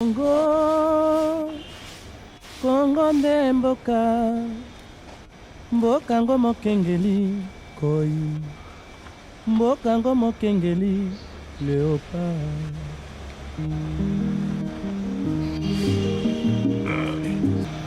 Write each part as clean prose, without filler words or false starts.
Congo, Congo nde mboka, mboka ngo mokengeli koi, mboka ngo mokengeli léopard.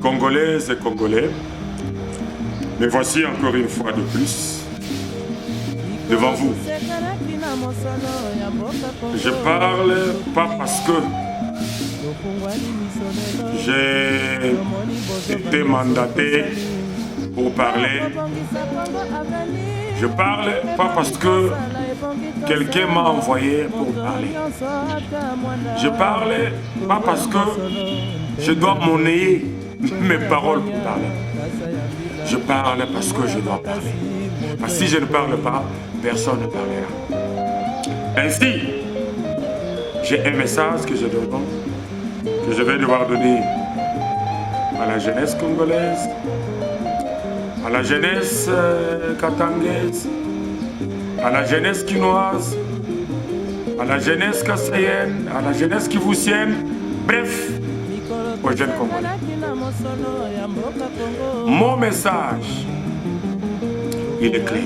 Congolaises et Congolais, me voici encore une fois de plus devant vous. Je parle pas parce que j'ai été mandaté pour parler. Je parle pas parce que quelqu'un m'a envoyé pour parler. Je parle pas parce que je dois monnayer mes paroles pour parler. Je parle parce que je dois parler. Parce que si je ne parle pas, personne ne parlera. Ainsi, j'ai un message que je vais devoir donner à la jeunesse congolaise, à la jeunesse katangaise, à la jeunesse quinoise, à la jeunesse kassaïenne, à la jeunesse kivusienne, bref, aux jeunes Congolais. Mon message, il est clair.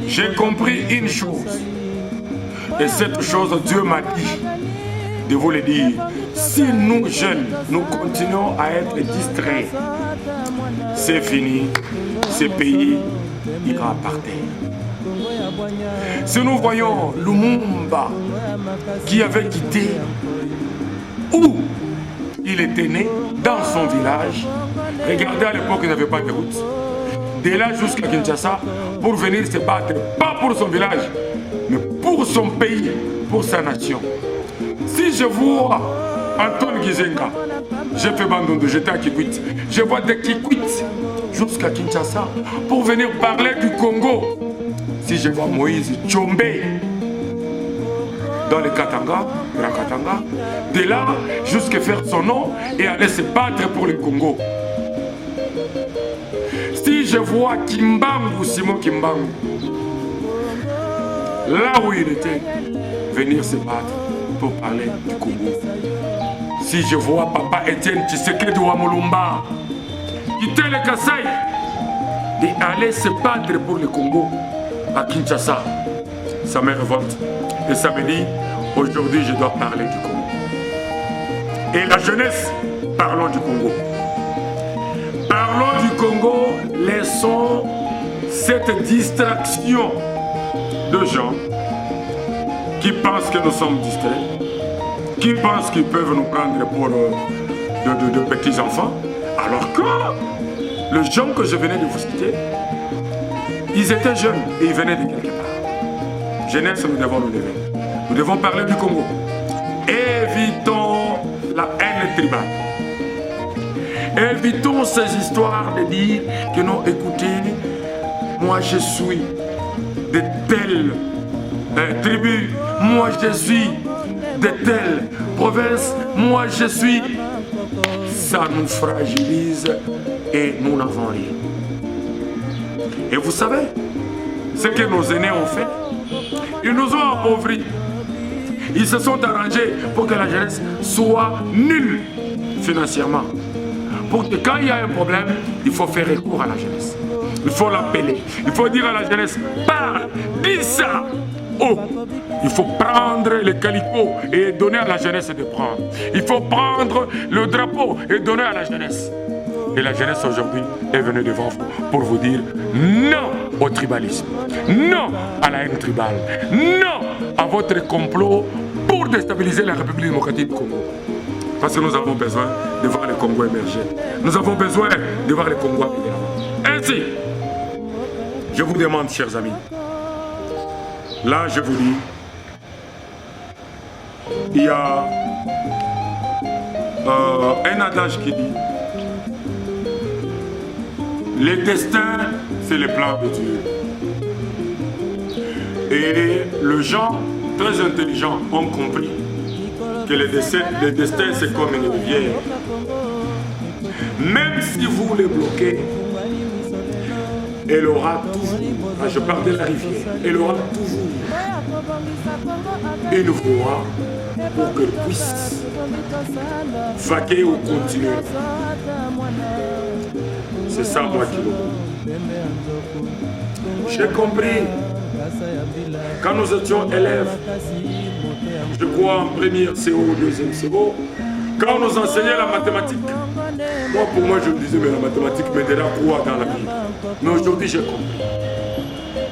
J'ai compris une chose, et cette chose, Dieu m'a dit de vous le dire. Si nous, jeunes, nous continuons à être distraits, c'est fini, ce pays ira par terre. Si nous voyons Lumumba qui avait quitté où il était né, dans son village, regardez, à l'époque il n'avait pas de route. De là jusqu'à Kinshasa, pour venir se battre, pas pour son village, mais pour son pays, pour sa nation. Si je vois Antoine Gizenga, j'ai fait Bandondo, j'étais à Kikwit, je vois de Kikwit jusqu'à Kinshasa pour venir parler du Congo. Si je vois Moïse Tchombe dans le Katanga, Grand Katanga, de là jusqu'à faire son nom et aller se battre pour le Congo. Si je vois Kimbangu, Simon Kimbangu, là où il était, venir se battre pour parler du Congo. Si je vois Papa Etienne Tshisekedi Wamulumba quitter le Kasaï et aller se battre pour le Congo à Kinshasa, ça me révolte. Et ça me dit, aujourd'hui je dois parler du Congo. Et la jeunesse, parlons du Congo. Parlons du Congo, laissons cette distraction de gens qui pensent que nous sommes distraits, qui pensent qu'ils peuvent nous prendre pour de petits enfants, alors que les gens que je venais de vous citer, ils étaient jeunes et ils venaient de quelque part. Jeunesse, nous devons nous lever. Nous devons parler du Congo. Évitons la haine tribale. Évitons ces histoires de dire que non, écoutez, moi je suis de telles tribus, moi je suis de telle province, moi je suis. Ça nous fragilise et nous n'avons rien. Et vous savez, ce que nos aînés ont fait, ils nous ont appauvris. Ils se sont arrangés pour que la jeunesse soit nulle financièrement. Pour que quand il y a un problème, il faut faire recours à la jeunesse. Il faut l'appeler. Il faut dire à la jeunesse, parle, dis ça. Oh, il faut prendre le calicot et donner à la jeunesse de prendre. Il faut prendre le drapeau et donner à la jeunesse. Et la jeunesse aujourd'hui est venue devant vous pour vous dire non au tribalisme, non à la haine tribale, non à votre complot pour déstabiliser la République démocratique du Congo. Parce que nous avons besoin de voir le Congo émerger. Nous avons besoin de voir le Congo émerger. Ainsi, je vous demande, chers amis, là je vous dis, il y a un adage qui dit, le destin, c'est le plan de Dieu. Et les gens très intelligents ont compris que le destin, c'est comme une rivière. Même si vous les bloquez, elle aura toujours, je parle de la rivière, elle aura toujours une voie pour qu'elle puisse vaquer ou continuer. C'est ça moi qui le vois. J'ai compris. Quand nous étions élèves, je crois en première CO, deuxième CO, quand on nous enseignait la mathématique, pour moi je me disais, mais la mathématique m'aidera quoi dans la vie? Mais aujourd'hui j'ai compris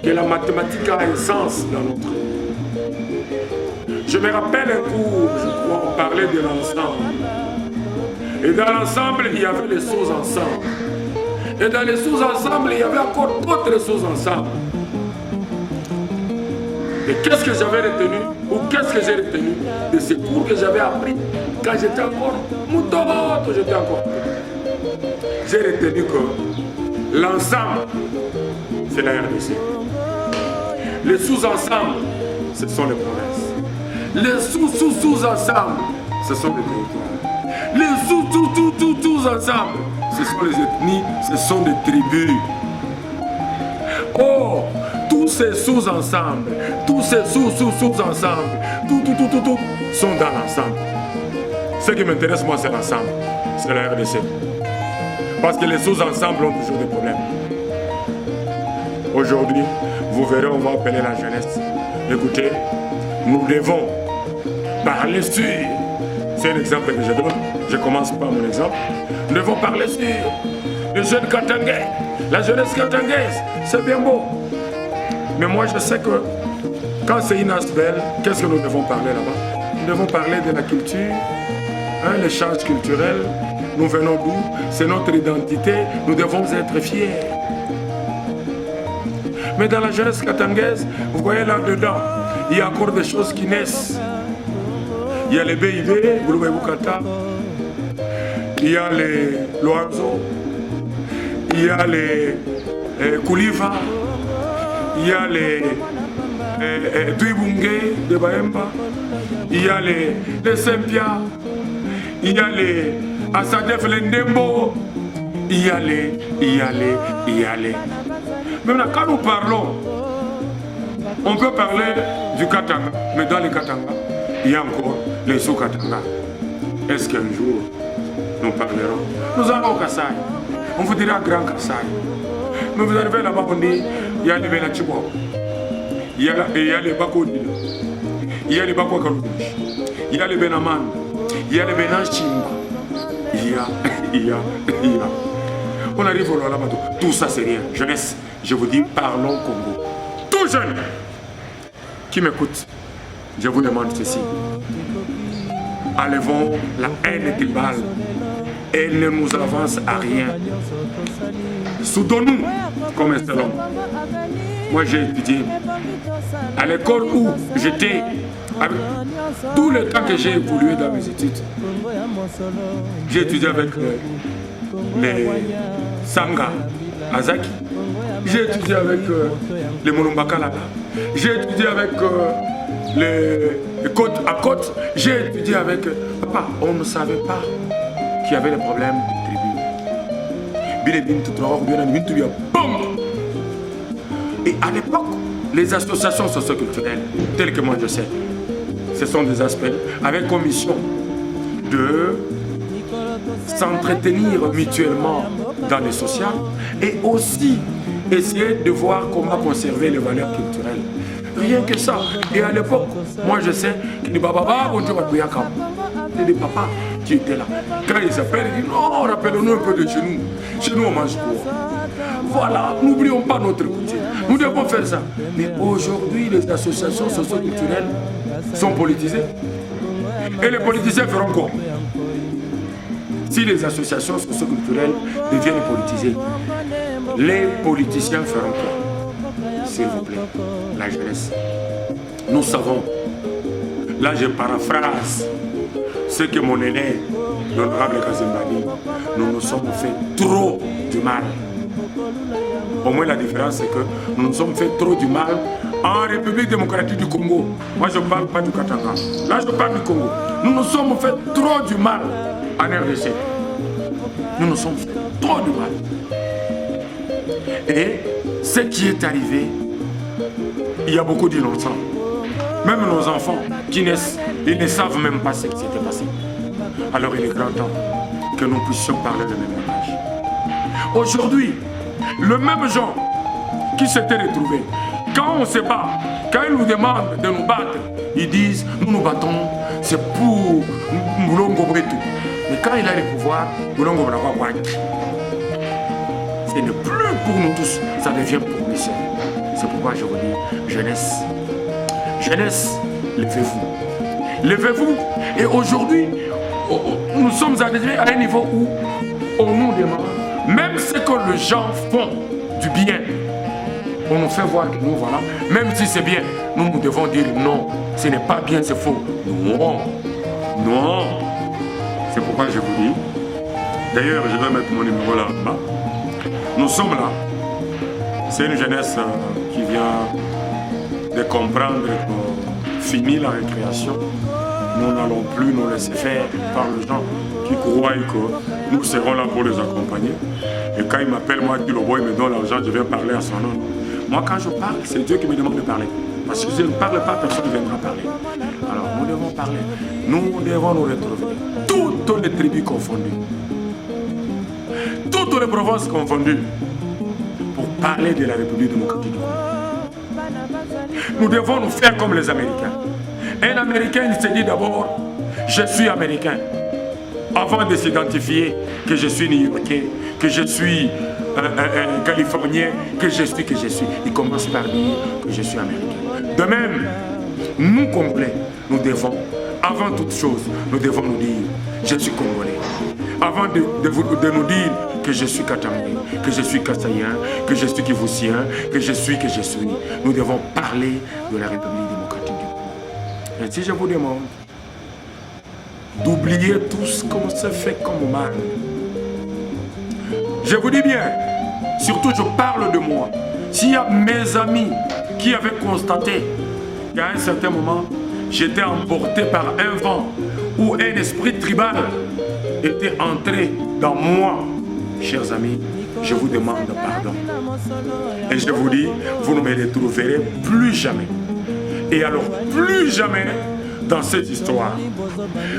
que la mathématique a un sens dans notre vie. Je me rappelle un cours, je crois, on parlait de l'ensemble. Et dans l'ensemble, il y avait les sous-ensembles. Et dans les sous-ensembles, il y avait encore d'autres sous-ensembles. Et qu'est-ce que j'avais retenu, ou qu'est-ce que j'ai retenu de ces cours que j'avais appris quand j'étais encore moutomoto, j'étais encore petit. J'ai retenu que l'ensemble, c'est la RDC. Les sous-ensembles, ce sont les provinces. Les sous-sous-sous-ensembles, ce sont les territoires. Les sous-sous-sous-sous-ensembles, ce sont les ethnies, ce sont des tribus. Oh, tous ces sous-ensembles, tous ces sous-sous-sous-ensembles, tout, sont dans l'ensemble. Ce qui m'intéresse, moi, c'est l'ensemble. C'est la RDC. Parce que les sous-ensembles ont toujours des problèmes. Aujourd'hui, vous verrez, on va appeler la jeunesse. Écoutez, nous devons parler sur. C'est un exemple que je donne. Je commence par mon exemple. Nous devons parler sur les jeunes katangais. La jeunesse katangaise, c'est bien beau. Mais moi, je sais que quand c'est une belle, qu'est-ce que nous devons parler là-bas? Nous devons parler de la culture, l'échange culturel. Nous venons d'où? C'est notre identité. Nous devons être fiers. Mais dans la jeunesse katangaise, vous voyez là-dedans, il y a encore des choses qui naissent. Il y a les BIB, Gouloubé Boukata, il y a les Loanzo, il y a les Kouliva, il y a les Duibungé de Baemba, il y a les Sempia, il y a les Asadef Lendembo, il y a les. Maintenant, quand nous parlons, on peut parler du Katanga, mais dans les Katanga, il y a encore les sous-Katanga. Est-ce qu'un jour, nous parlerons? Nous allons au Kassai. On vous dira Grand Kassai. Mais vous arrivez là-bas, on dit, il y a les Belachibwa, il y a les Bakodila, il y a les Bakwakalouch, il y a les Benaman, il y a les Benachimba, il y a. On arrive au là-bas, tout ça c'est rien. Jeunesse, je vous dis, parlons Congo. Tout jeune qui m'écoute, je vous demande ceci. Enlevons la haine tribale. Elle ne nous avance à rien. Soudons-nous comme un seul homme. Moi j'ai étudié à l'école où j'étais, avec tout le temps que j'ai évolué dans mes études. J'ai étudié avec les Sanga, Azaki. J'ai étudié avec les Molumbaka là-bas. J'ai étudié avec les côtes à côte. J'ai étudié avec... Papa, on ne savait pas qu'il y avait des problèmes de tribu. Et à l'époque, les associations socioculturelles, telles que moi je sais, ce sont des aspects avec comme mission de s'entretenir mutuellement dans les sociales et aussi essayer de voir comment conserver les valeurs culturelles. Rien que ça. Et à l'époque, moi je sais que les bababa, c'est des papas qui étaient là. Quand ils appellent, ils disent non, rappelez-nous un peu de chez nous. Chez nous, on mange quoi? Voilà, n'oublions pas notre coutume. Nous devons faire ça. Mais aujourd'hui, les associations socio-culturelles sont politisées. Et les politiciens feront quoi? Si les associations socio-culturelles deviennent politisées, les politiciens feront quoi? S'il vous plaît, la jeunesse. Nous savons, là je paraphrase ce que mon aîné, l'honorable Kazimbani, nous nous sommes fait trop du mal. Au moins la différence c'est que nous nous sommes fait trop du mal en République démocratique du Congo. Moi je ne parle pas du Katanga. Là je parle du Congo. Nous nous sommes fait trop du mal en RDC. Nous nous sommes fait trop du mal. Et ce qui est arrivé, il y a beaucoup d'innocents. Même nos enfants qui naissent Ils ne savent même pas ce qui s'était passé. Alors il est grand temps que nous puissions parler de même langage. Aujourd'hui, le même gens qui s'étaient retrouvés, quand on se bat, quand ils nous demandent de nous battre, ils disent nous nous battons, c'est pour Moulongo Bretou. Mais quand il a le pouvoir, Moulongo Bretou, ce n'est plus pour nous tous, ça devient pour Michel. C'est pourquoi je vous dis, jeunesse, jeunesse, levez-vous. Levez-vous. Et aujourd'hui, nous sommes arrivés à un niveau où on nous demande, même ce que les gens font du bien, on nous fait voir que nous, voilà, même si c'est bien, nous devons dire non, ce n'est pas bien, c'est faux. Non, non. C'est pourquoi je vous dis, d'ailleurs, je vais mettre mon numéro là-bas. Nous sommes là. C'est une jeunesse qui vient de comprendre que fini la récréation, nous n'allons plus nous laisser faire par les gens qui croient que nous serons là pour les accompagner. Et quand ils m'appellent, moi, qui le boy me donne l'argent, je viens parler à son nom. Moi, quand je parle, c'est Dieu qui me demande de parler. Parce que si je ne parle pas, personne ne viendra parler. Alors, nous devons parler. Nous devons nous retrouver. Toutes les tribus confondues. Toutes les provinces confondues. Pour parler de la République démocratique du Congo. Nous devons nous faire comme les Américains. Un Américain, il se dit d'abord, je suis Américain. Avant de s'identifier que je suis New-Yorkais, que je suis un Californien, que je suis. Il commence par dire que je suis Américain. De même, nous Congolais, nous devons, avant toute chose, nous devons nous dire, je suis Congolais. Avant de nous dire que je suis Katambi, que je suis Kassaïen, que je suis Kivoussien, que je suis, nous devons parler de la République démocratique du Congo. Et si je vous demande d'oublier tout ce qu'on se fait comme mal, je vous dis bien, surtout je parle de moi, s'il y a mes amis qui avaient constaté qu'à un certain moment, j'étais emporté par un vent ou un esprit tribal était entré dans moi, chers amis, je vous demande pardon. Et je vous dis, vous ne me retrouverez plus jamais. Et alors, plus jamais dans cette histoire,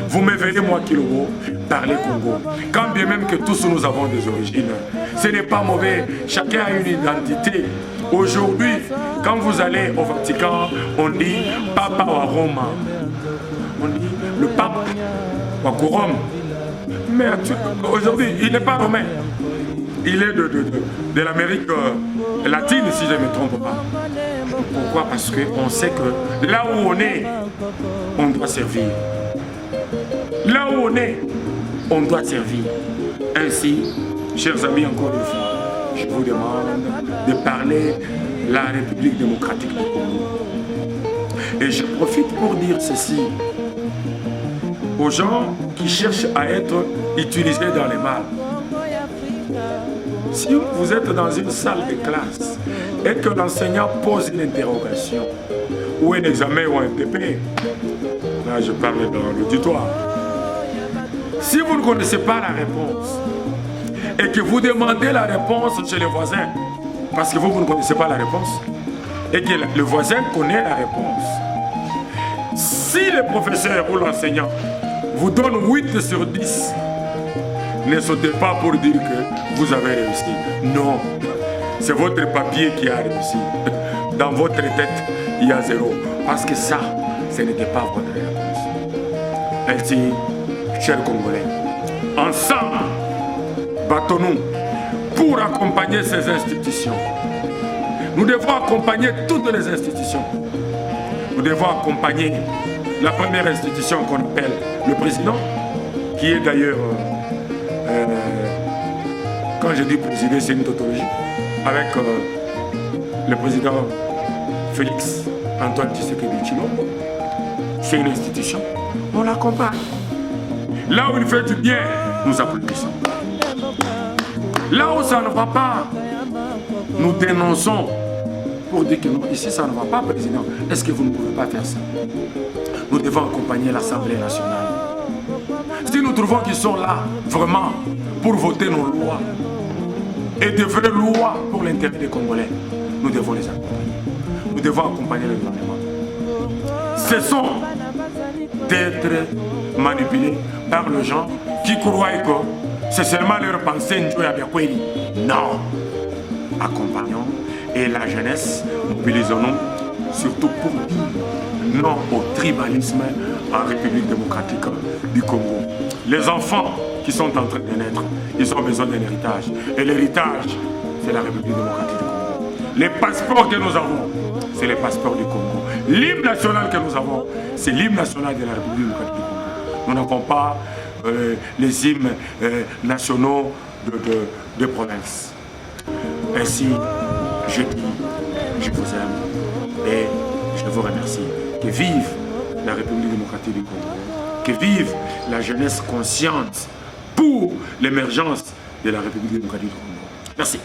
vous me verrez, moi, Kilobo, parler Congo. Quand bien même que tous nous avons des origines, ce n'est pas mauvais. Chacun a une identité. Aujourd'hui, quand vous allez au Vatican, on dit Papa wa Roma. On dit le pape wa Rome. Mais aujourd'hui, il n'est pas romain. Il est de l'Amérique latine, si je ne me trompe pas. Pourquoi? Parce qu'on sait que là où on est, on doit servir. Là où on est, on doit servir. Ainsi, chers amis, encore une fois, je vous demande de parler de la République démocratique du Congo. Et je profite pour dire ceci aux gens qui cherchent à être utilisés dans les mal. Si vous êtes dans une salle de classe et que l'enseignant pose une interrogation ou un examen ou un TP, là je parle dans l'auditoire, si vous ne connaissez pas la réponse et que vous demandez la réponse chez le voisin, parce que vous ne connaissez pas la réponse, et que le voisin connaît la réponse, si le professeur ou l'enseignant vous donne 8 sur 10, ne sautez pas pour dire que vous avez réussi. Non, c'est votre papier qui a réussi. Dans votre tête, il y a 0. Parce que ça, ce n'était pas votre réponse. Ainsi, chers Congolais, ensemble, battons-nous pour accompagner ces institutions. Nous devons accompagner toutes les institutions. Nous devons accompagner la première institution qu'on appelle le président, qui est d'ailleurs... quand je dis présider, c'est une tautologie. Avec le président Félix Antoine Tshisekedi Tshilombo. C'est une institution. On l'accompagne. Là où il fait du bien, nous applaudissons. Là où ça ne va pas, nous dénonçons pour dire que non, ici ça ne va pas, président. Est-ce que vous ne pouvez pas faire ça? Nous devons accompagner l'Assemblée nationale. Si nous trouvons qu'ils sont là, vraiment, pour voter nos lois, et de vraies lois pour l'intérêt des Congolais, nous devons les accompagner. Nous devons accompagner le gouvernement. Cessons d'être manipulés par les gens qui croient que c'est seulement leur pensée. Non. Accompagnons et la jeunesse, mobilisons-nous surtout pour dire non au tribalisme en République démocratique du Congo. Les enfants qui sont en train de naître, ils ont besoin d'un héritage. Et l'héritage, c'est la République démocratique du Congo. Les passeports que nous avons, c'est les passeports du Congo. L'hymne national que nous avons, c'est l'hymne national de la République démocratique du Congo. Nous n'avons pas les hymnes nationaux de province. Ainsi, je dis, je vous aime et je vous remercie. Que vive la République démocratique du Congo. Que vive la jeunesse consciente pour l'émergence de la République démocratique du Congo. Merci.